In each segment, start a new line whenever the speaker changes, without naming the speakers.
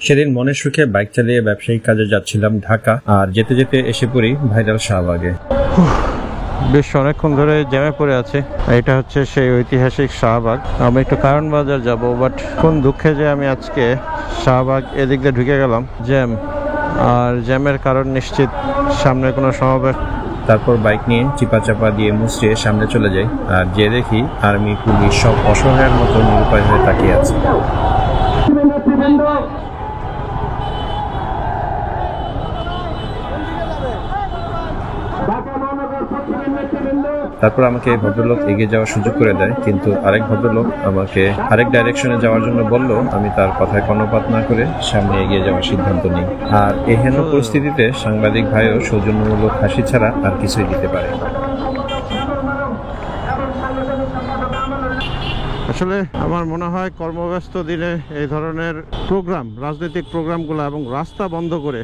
সেদিন মনের সুখে বাইক চালিয়ে ব্যবসায়িক কাজে যাচ্ছিলাম ঢাকা, আর যেতে যেতে এসে পড়ি ভাইরাল শাহবাগে। বেশ অনেকক্ষণ ধরে জ্যামে পড়ে আছে। এটা হচ্ছে সেই ঐতিহাসিক শাহবাগ। আমি একটু কারণ বাজার যাব, বাট কোন দুঃখে যে আমি আজকে শাহবাগ এদিক দিয়ে ঢুকে গেলাম। জ্যাম, আর জ্যামের কারণ নিশ্চিত সামনে কোনো সমাবেশ। তারপর বাইক নিয়ে চিপা চাপা দিয়ে মুচড়ে সামনে চলে যাই, আর যে দেখি আর্মি পুলিশ সব অসহায়ের মতো নিরুপায় হয়ে তাকিয়ে আছে। তারপর আমাকে ভদ্রলোক এগিয়ে যাওয়ার সুযোগ করে দেয়, কিন্তু আরেক ভদ্রলোক আমাকে আরেক ডাইরেকশনে যাওয়ার জন্য বলল। আমি তার কথায় কর্ণপাত না করে সামনে এগিয়ে যাওয়ার সিদ্ধান্ত নিই। আর এহেন পরিস্থিতিতে সাংবাদিক ভাইও সৌজন্যমূলক হাসি ছাড়া আর কিছুই দিতে পারে। আসলে আমার মনে হয় কর্মব্যস্ত দিনে এই ধরনের প্রোগ্রাম, রাজনৈতিক প্রোগ্রামগুলো এবং রাস্তা বন্ধ করে,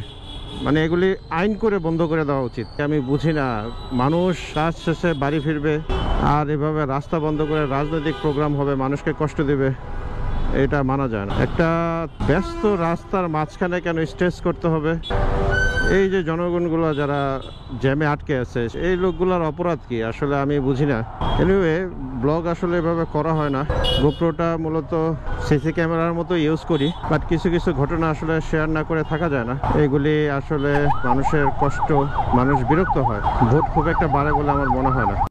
মানে এগুলি আইন করে বন্ধ করে দেওয়া উচিত। আমি বুঝি না, মানুষ কাজ শেষে বাড়ি ফিরবে আর এভাবে রাস্তা বন্ধ করে রাজনৈতিক প্রোগ্রাম হবে, মানুষকে কষ্ট দেবে, এটা মানা যায় না। একটা ব্যস্ত রাস্তার মাঝখানে কেন স্ট্রেস করতে হবে? এই যে জনগণগুলো যারা জ্যামে আটকে আছে, এই লোকগুলোর অপরাধ কি আসলে আমি বুঝি না। এনিওয়ে, ব্লগ আসলে এভাবে করা হয় না। গোপ্রোটা মূলত সিসি ক্যামেরার মতো ইউজ করি, বাট কিছু কিছু ঘটনা আসলে শেয়ার না করে থাকা যায় না। এগুলি আসলে মানুষের কষ্ট, মানুষ বিরক্ত হয়, ভোট খুব একটা বাড়ে বলে আমার মনে হয় না।